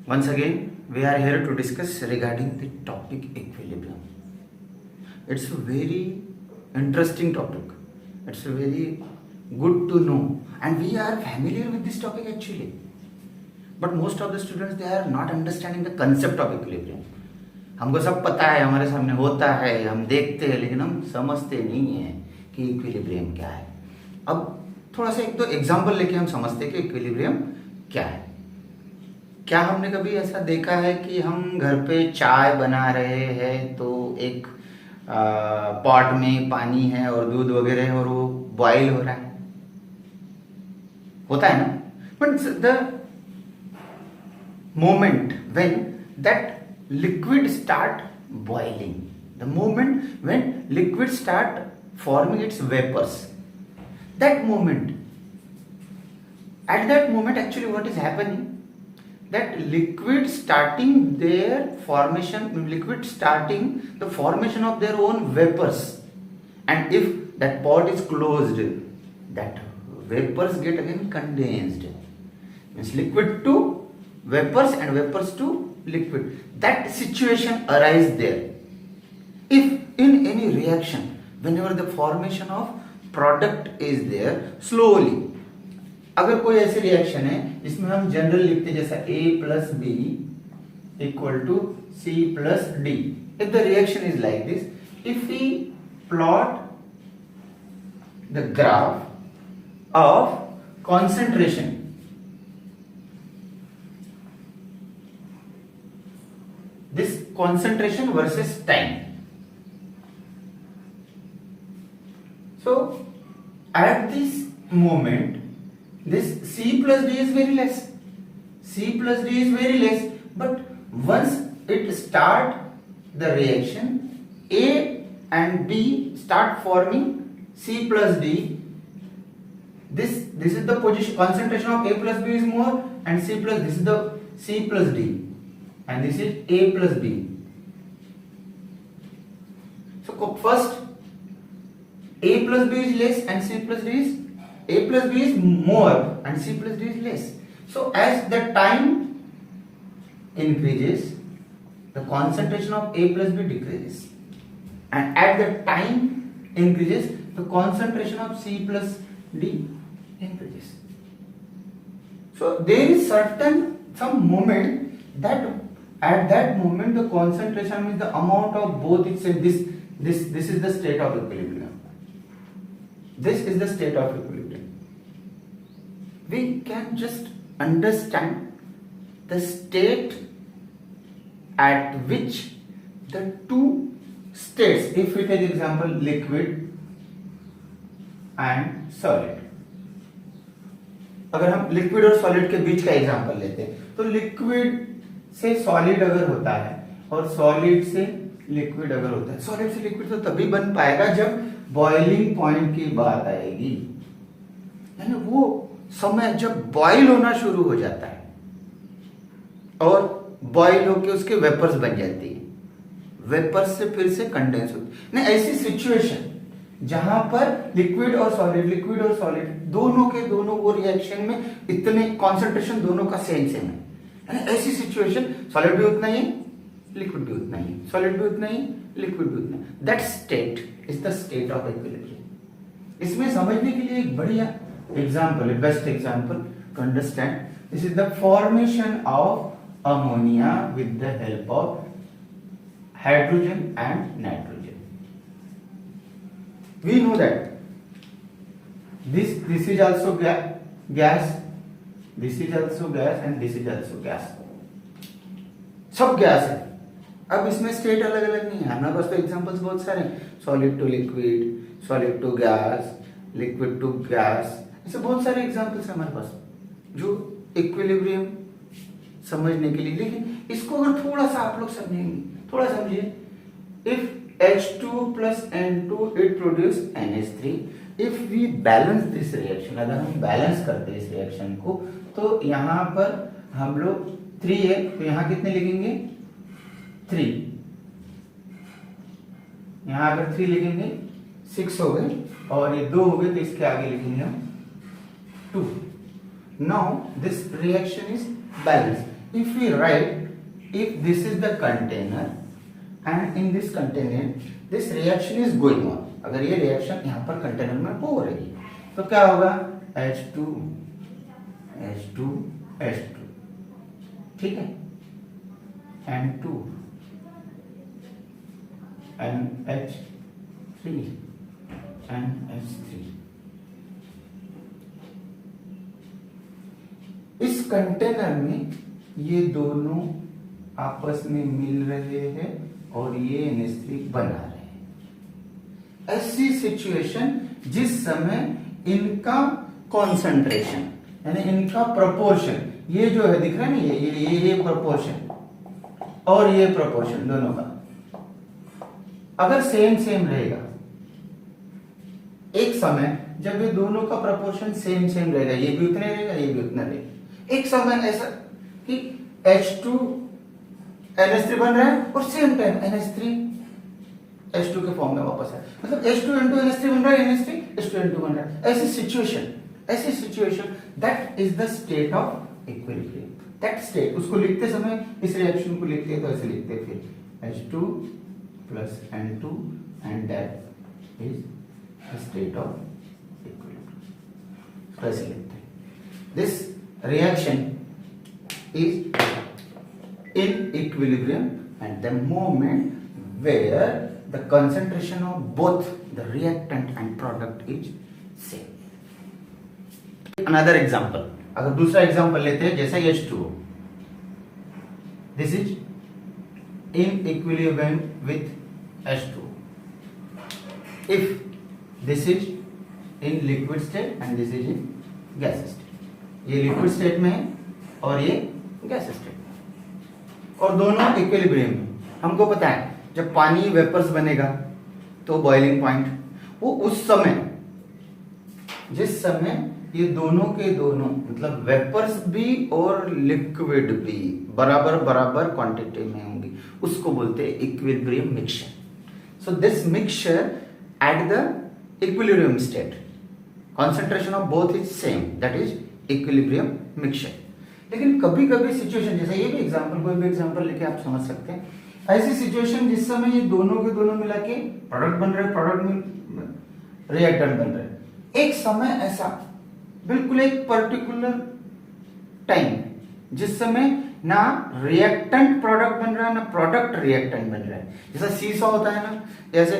Once again, we are here to discuss regarding the topic equilibrium. It's a very interesting topic. It's a very good to know, and we are familiar with this topic actually. But most of the students they are not understanding the concept of equilibrium. हमको सब पता है, हमारे सामने होता है, हम देखते हैं, लेकिन हम समझते नहीं है कि इक्विलिब्रियम क्या है. अब थोड़ा सा एक दो एग्जाम्पल लेके हम समझते हैं कि इक्विलिब्रियम क्या है. क्या हमने कभी ऐसा देखा है कि हम घर पे चाय बना रहे हैं तो एक पॉट में पानी है और दूध वगैरह है और वो बॉईल हो रहा है, होता है ना. But the moment when that liquid start boiling, the moment when liquid start forming its vapors, that moment, at that moment actually what is happening, that liquid starting their formation, liquid starting the formation of their own vapors, and if that pot is closed, that vapors get again condensed, means liquid to vapors and vapors to liquid. That situation arises there. If in any reaction, whenever the formation of product is there, slowly, अगर कोई ऐसी reaction है जिसमें हम general लिखते जैसा A plus B equal to C plus D. If the reaction is like this, if we plot the graph of concentration, this concentration versus time. So at this moment, this C plus D is very less. C plus D is very less. But once it start the reaction, A and B start forming C plus D. This is the position, concentration of A plus B is more, and C plus, this is the C plus D. And this is A plus B. So first A plus B is less and C plus D is, A plus B is more and C plus D is less. So as the time increases, the concentration of A plus B decreases, and at the time increases, the concentration of C plus D increases. So there is some moment that at that moment the concentration is the amount of both itself. This is the state of equilibrium. This is the state of equilibrium. We can just understand the state at which the two states, if we take example liquid and solid, अगर हम liquid और solid के बीच का example लेते हैं तो liquid से solid अगर होता है और सॉलिड से लिक्विड अगर होता है, सॉलिड से लिक्विड तो तभी बन पाएगा जब बॉइलिंग पॉइंट की बात आएगी, यानी वो समय जब बॉइल होना शुरू हो जाता है और बॉइल होके उसके वेपर्स बन जाती है, वेपर्स से फिर से कंडेंस होती है. ऐसी सिचुएशन जहां पर लिक्विड और सॉलिड दोनों के दोनों वो रिएक्शन में इतने कॉन्सेंट्रेशन दोनों का सेम है, ऐसी सिचुएशन सॉलिड भी उतना ही, लिक्विड भी उतना ही, सॉलिड भी उतना ही, लिक्विड भी उतना ही. That state is the state of equilibrium. इसमें समझने के लिए एक बढ़िया एग्जांपल है, best example to understand. This is the formation of ammonia with the help of hydrogen and nitrogen. We know that this is also gas, this is also gas and this is also gas. सब gas है. अब इसमें state अलग अलग नहीं है, हमारे पास तो एग्जांपल्स बहुत सारे हैं, solid to liquid, solid to gas, liquid to gas, ऐसे बहुत सारे एग्जांपल्स हैं हमारे पास जो इक्विलिब्रियम समझने के लिए. लेकिन इसको अगर थोड़ा सा आप लोग समझेंगे, थोड़ा समझिए. If H2 plus N2 it produce NH3. If we balance this reaction, अगर हम बैलेंस करते हैं इस रिएक्शन को, तो यहाँ पर हम लोग 3 है तो यहाँ कितने लिखेंगे 3, यहाँ अगर 3 लिखेंगे 6 हो गए, और ये 2 हो गए तो इसके आगे लिखेंगे हम 2. Now this reaction is balanced. If we write, if this is the container and in this container this reaction is going on, अगर ये रिएक्शन यहाँ पर कंटेनर में हो रही है तो क्या होगा, H2 H2 H2, ठीक है, N2 NH3 NH3। इस कंटेनर में ये दोनों आपस में मिल रहे हैं और ये NH3 बना रहे हैं। ऐसी सिचुएशन जिस समय इनका कॉन्सेंट्रेशन यानी इनका प्रोपोर्शन, ये जो है दिख रहा है ना, ये प्रोपोर्शन और ये प्रोपोर्शन दोनों का अगर सेम रहेगा, एक समय जब ये दोनों का प्रोपोर्शन सेम रहेगा, ये भी उतने रहेगा, ये भी उतना रहेगा, एक समय ऐसा कि H2 NH3 बन रहा है और सेम टाइम NH3 H2 के फॉर्म में वापस है, मतलब H2 N2 NH3 बन रहा है, NH3 H2 N2 बन रहा है। ऐसी situation that is the state of equilibrium. That state, उसको लिखते समय इस रिएक्शन को लिखते हैं तो ऐसे लिखते हैं, फिर H2 plus N2 and that is the state of equilibrium. ऐसे लिखते हैं, this reaction is in equilibrium at the moment where the concentration of both the reactant and product is same. Another example, अगर दूसरा example लेते हैं जैसे H2O, this is in equilibrium with H2O. If this is in liquid state and this is in gas state, ये liquid state में है और ये गैस स्टेट और दोनों इक्विलिब्रियम में। हमको पता है जब पानी वेपर्स बनेगा तो बॉइलिंग पॉइंट वो उस समय, जिस समय ये दोनों के दोनों मतलब वेपर्स भी और लिक्विड भी बराबर क्वांटिटी में होंगी, उसको बोलते हैं equilibrium mixture. So this mixture at the equilibrium state, concentration of both is same, that is equilibrium mixture। लेकिन कभी कभी सिचुएशन, जैसे ये भी एग्जांपल, कोई भी एग्जांपल लेके आप समझ सकते हैं, ऐसी सिचुएशन जिस समय ये दोनों के दोनों मिला के प्रोडक्ट बन रहे, प्रोडक्ट में रिएक्टेंट बन रहे, एक समय ऐसा बिल्कुल एक पर्टिकुलर टाइम जिस समय ना रिएक्टेंट प्रोडक्ट बन रहा है ना प्रोडक्ट रिएक्टेंट बन रहा है। जैसा सीसॉ होता है ना, ऐसे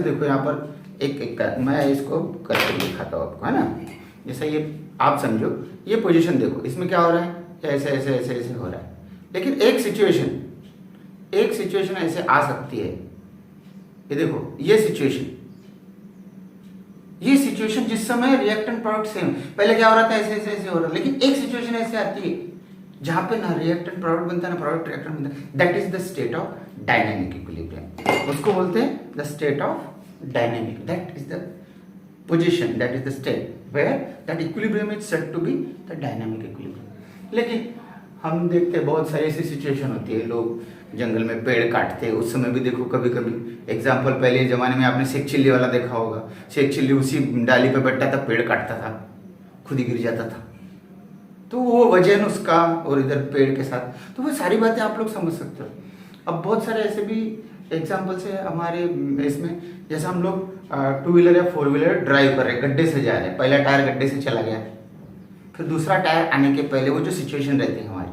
देखो यहाँ पर एक मैं इसको करके दिखाता हूँ आपको, है ना। जैसा ये आप समझो, ये पोजीशन देखो, इसमें क्या हो रहा है, ऐसे हो रहा है। लेकिन एक सिचुएशन ऐसे आ सकती है, ये देखो ये सिचुएशन जिस समय रिएक्टेंट प्रोडक्ट सेम, पहले क्या हो रहा था, ऐसे हो रहा है। लेकिन एक सिचुएशन ऐसे आती है जहां पे ना रिएक्टेंट प्रोडक्ट बनता है ना प्रोडक्ट रिएक्टेंट बनता है, that is the state of dynamic equilibrium. उसको बोलते हैं the state of dynamic, that is the position, that is the state where that equilibrium is said to be the dynamic equilibrium। लेकिन हम देखते हैं बहुत सारी ऐसी सिचुएशन होती है, लोग जंगल में पेड़ काटते हैं, उस समय भी देखो कभी एग्जाम्पल पहले जमाने में आपने शेख चिल्ली वाला देखा होगा, शेख चिल्ली उसी डाली पे बैठता था, पेड़ काटता था, खुद ही गिर जाता था, तो वो वजन उसका और इधर पेड़ के साथ, तो वो सारी बातें आप लोग समझ सकते हो। अब बहुत सारे ऐसे भी एग्जाम्पल्स है हमारे इसमें, जैसे हम लोग 2 व्हीलर या 4 व्हीलर ड्राइव कर रहे हैं, गड्ढे से जा रहे हैं, पहला टायर गड्ढे से चला गया, फिर दूसरा टायर आने के पहले वो जो सिचुएशन रहती है हमारी,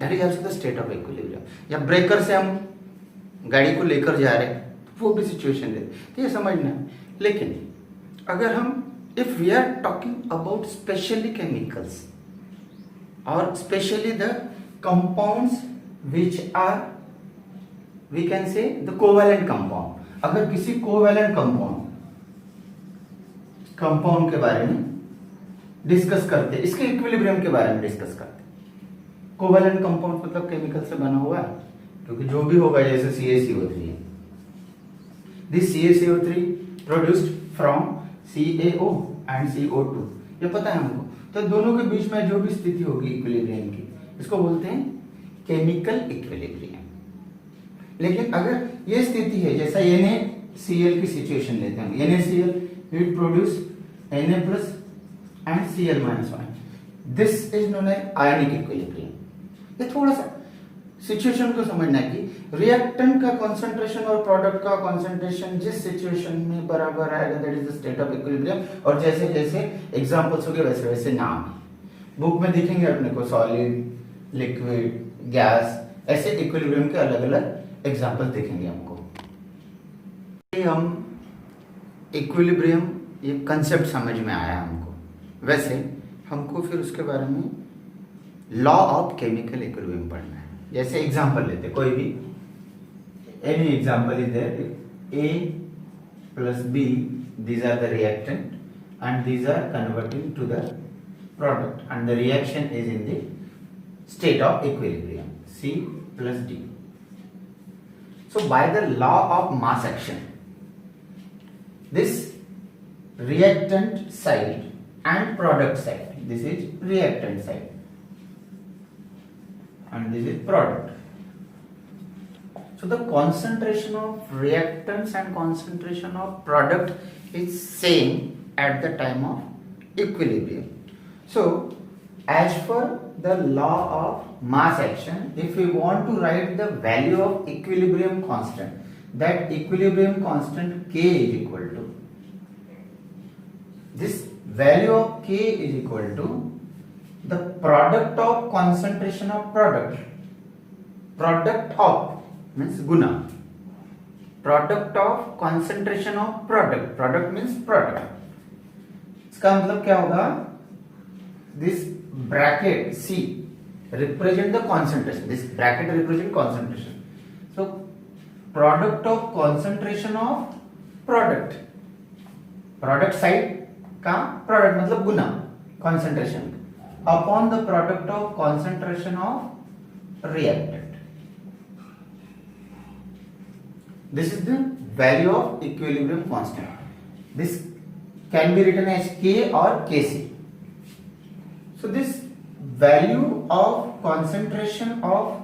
that is also the state of equilibrium. या ब्रेकर से हम गाड़ी को लेकर जा रहे हैं, तो वो भी सिचुएशन रहती है, तो ये समझना है। लेकिन अगर हम if we are talking about specially chemicals और specially the compounds which are we can say the covalent compound, अगर किसी कोवैलेंट कंपाउंड के बारे में डिस्कस करते, इसके इक्विलिब्रियम के बारे में डिस्कस करते। कोवैलेंट कंपाउंड मतलब केमिकल से बना हुआ है, क्योंकि जो भी होगा जैसे CaCO3 है, this CaCO3 produced from CaO and CO2, ये पता है हमको। तो दोनों के बीच में जो भी स्थिति होगी इक्विलिब्रियम की, इसको बोलते हैं केमिकल इक्विलिब्रियम। लेकिन अगर ये स्थिति है, जैसा NaCl की सिचुएशन लेते हैं, NaCl will produce Na plus and Cl minus 1, this is known as ionic equilibrium। ये थोड़ा सा सिचुएशन को समझना है कि रिएक्टेंट का कॉन्सेंट्रेशन और प्रोडक्ट का कॉन्सेंट्रेशन जिस सिचुएशन में बराबर आएगा that is the state of equilibrium, और जैसे जैसे एग्जांपल्स हो गए वैसे वैसे नाम बुक में दिखेंगे अपने को, सॉलिड, लिक्विड, गैस, ऐसे इक्विलिब्रियम के अलग अलग एग्जांपल दिखेंगे हमको। हम इक्विलिब्रियम ये कंसेप्ट समझ में आया हमको, वैसे हमको फिर उसके बारे में लॉ ऑफ केमिकल इक्विलिब्रियम पढ़ना है। जैसे एग्जांपल लेते कोई भी, any example is there, A plus B, these are the reactant and these are converting to the product and the reaction is in the state of equilibrium, C plus D. So by the law of mass action, this reactant side and product side, this is reactant side and this is product. So the concentration of reactants and concentration of product is same at the time of equilibrium. So as per the law of mass action, if we want to write the value of equilibrium constant, that equilibrium constant K is equal to, this value of K is equal to the product of concentration of product. Product of means guna. Product of concentration of product. Product means product. इसका मतलब क्या होगा? This bracket C represent the concentration. This bracket represent concentration. So product of concentration of product. Product side का product मतलब गुना concentration upon the product of concentration of reactant. This is the value of equilibrium constant. This can be written as K or Kc. So this value of concentration of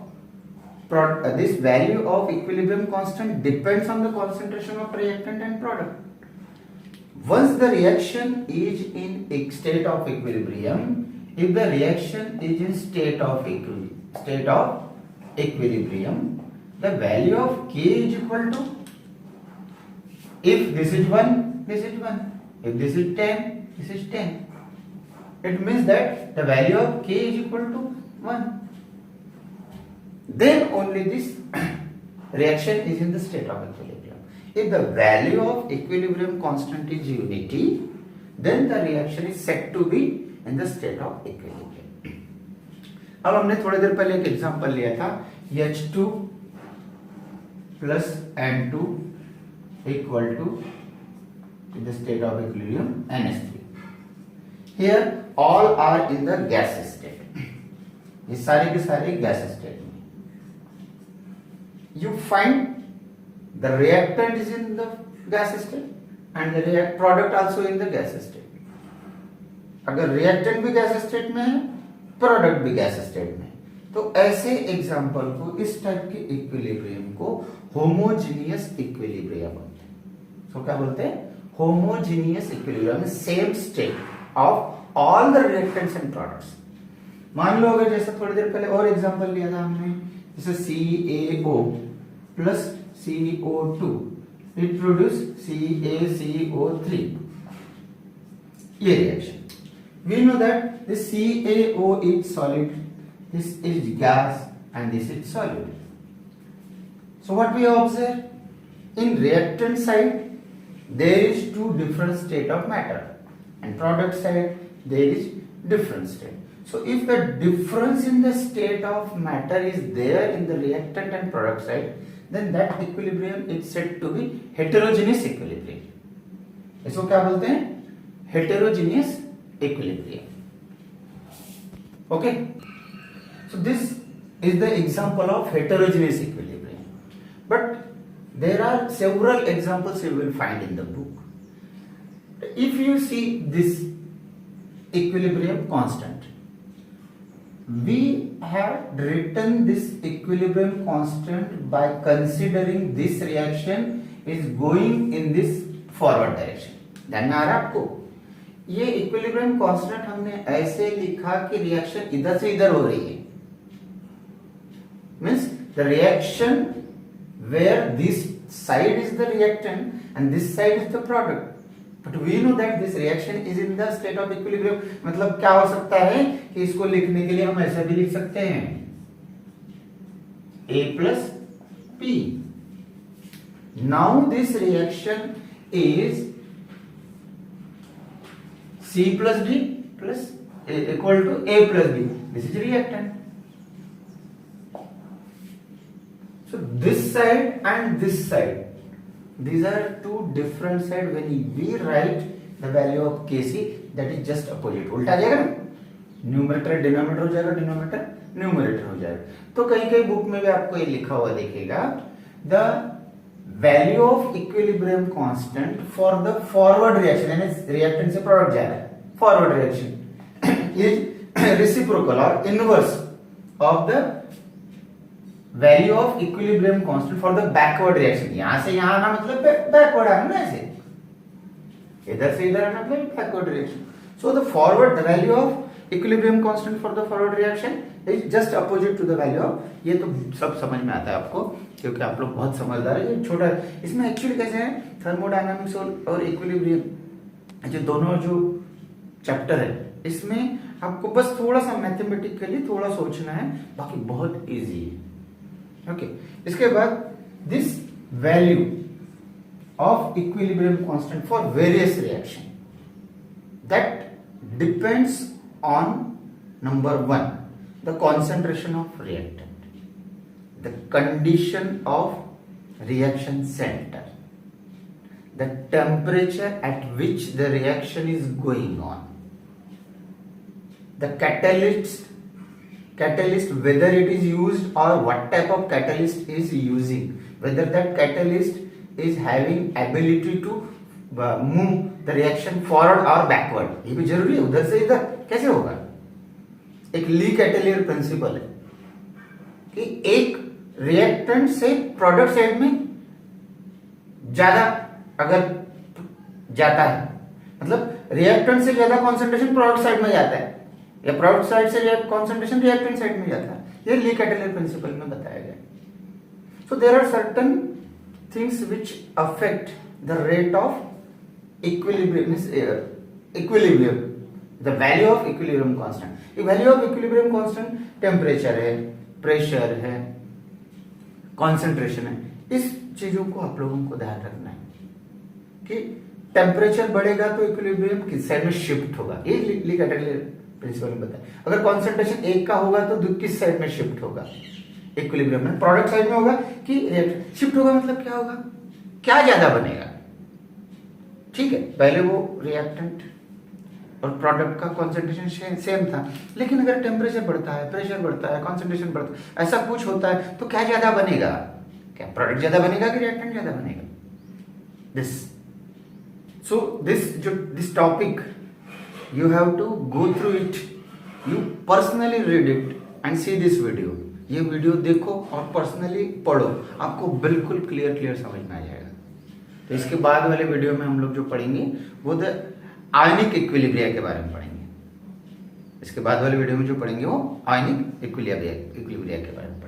this value of equilibrium constant depends on the concentration of reactant and product. Once the reaction is in state of equilibrium, if the reaction is in state of equilibrium, the value of K is equal to, if this is 1, this is 1. If this is 10, this is 10. It means that the value of K is equal to 1. Then only this reaction is in the state of equilibrium. If the value of equilibrium constant is unity, then the reaction is said to be in the state of equilibrium. अब हमने थोड़ी देर पहले एक example लिया था, H2 plus N2 equal to in the state of equilibrium NH3. Here all are in the gas state. ये सारे के सारे gas state में. You find the reactant is in the gas state and the product also in the gas state. अगर reactant भी gas state में है, product भी gas state में है, तो ऐसे एग्जाम्पल को, इस टाइप के इक्विलिब्रियम को होमोजीनियस इक्विलिब्रियम बोलते हैं. तो क्या बोलते हैं? Homogeneous equilibrium, same state of all the reactants and products. मान लो अगर जैसे थोड़ी देर पहले और एग्जांपल लिया था हमने, जैसे CaO plus CO2 it produce CaCO3. ये reaction, we know that this CaO is solid, this is gas and this is solid. So what we observe, in reactant side there is two different state of matter and product side there is different state. So if the difference in the state of matter is there in the reactant and product side, then that equilibrium is said to be heterogeneous equilibrium. इसको क्या बोलते हैं? Heterogeneous equilibrium. Okay, so this is the example of heterogeneous equilibrium, but there are several examples you will find in the book. If you see this equilibrium constant, we have written this equilibrium constant by considering this reaction is going in this forward direction. ध्यान में आ रहा है आपको? ये equilibrium constant हमने ऐसे लिखा कि रिएक्शन इधर से इधर हो रही है, the reaction where this side is the reactant and this side is the product. But we know that this reaction is in the state of equilibrium. मतलब क्या हो सकता है कि इसको लिखने के लिए हम ऐसा भी लिख सकते हैं A plus P. Now this reaction is C plus D plus equal to A plus B. This is reactant. So this side and this side, these are two different sides. When we write the value of Kc, that is just opposite. उल्टा आ जाएगा ना, numerator denominator हो जाएगा, denominator numerator हो जाएगा. तो कहीं कहीं बुक में भी आपको ये लिखा हुआ दिखेगा, the value of equilibrium constant for the forward reaction, यानी रिएक्टेंट से प्रोडक्ट जा रहा है, forward reaction is reciprocal or inverse of the value of equilibrium constant for the backward reaction. यहां से यहां आना मतलब बैकवर्ड आना ना, ऐसे इधर से इधर आना मतलब backward reaction. So the forward, the value of equilibrium constant for the forward reaction is just opposite to the value of. ये तो सब समझ में आता है आपको क्योंकि आप लोग बहुत समझदार है. ये छोटा है, इसमें एक्चुअली कैसे है, थर्मोडायनामिक्स और इक्विलिब्रियम जो दोनों जो चैप्टर है, इसमें आपको बस थोड़ा सा मैथमेटिकली थोड़ा सोचना है, बाकी बहुत इजी है. ओके इसके बाद this value of equilibrium constant for various reaction that depends on number 1 the concentration of reactant, the condition of reaction center, the temperature at which the reaction is going on, the catalyst whether it is used or what type of catalyst is using, whether that catalyst is having ability to move the reaction forward or backward. ये भी जरूरी है, उधर से इधर कैसे होगा. एक ली कैटेलियर प्रिंसिपल है कि एक रिएक्टेंट से प्रोडक्ट साइड में ज्यादा अगर जाता है, मतलब रिएक्टेंट से ज्यादा कॉन्सेंट्रेशन प्रोडक्ट साइड में जाता है या प्रोडक्ट साइड से कॉन्सेंट्रेशन रिएक्टेंट साइड में जाता है. ये ली कैटेलियर प्रिंसिपल में बताया गया. So there are certain things which affect the rate of equilibrium, the value of equilibrium constant. Value of equilibrium constant temperature है, प्रेशर है, कॉन्सेंट्रेशन है. इस चीजों को आप लोगों को ध्यान रखना है कि टेम्परेचर बढ़ेगा तो इक्विलिब्रियम किस साइड में शिफ्ट होगा. ये ली कैटेलियर प्रिंसिपल में बताया. अगर कॉन्सेंट्रेशन एक का होगा तो किस साइड में शिफ्ट होगा, इक्विलिब्रियम में प्रोडक्ट साइड में होगा कि शिफ्ट होगा. मतलब क्या होगा, क्या ज्यादा बनेगा. ठीक है, पहले वो रिएक्टेंट और प्रोडक्ट का कॉन्सेंट्रेशन सेम था, लेकिन अगर टेम्परेचर बढ़ता है, प्रेशर बढ़ता है, कॉन्सेंट्रेशन बढ़ता है, ऐसा कुछ होता है तो क्या ज्यादा बनेगा, क्या प्रोडक्ट ज्यादा बनेगा कि रिएक्टेंट ज्यादा बनेगा. This topic you have to go through it, you personally read it and see this video. ये वीडियो देखो और पर्सनली पढ़ो, आपको बिल्कुल क्लियर समझ में आ जाएगा. तो इसके बाद वाले वीडियो में हम लोग जो पढ़ेंगे वो द आयनिक इक्विलिब्रिया के बारे में पढ़ेंगे. इसके बाद वाले वीडियो में जो पढ़ेंगे वो आयनिक इक्विलिब्रिया के बारे में.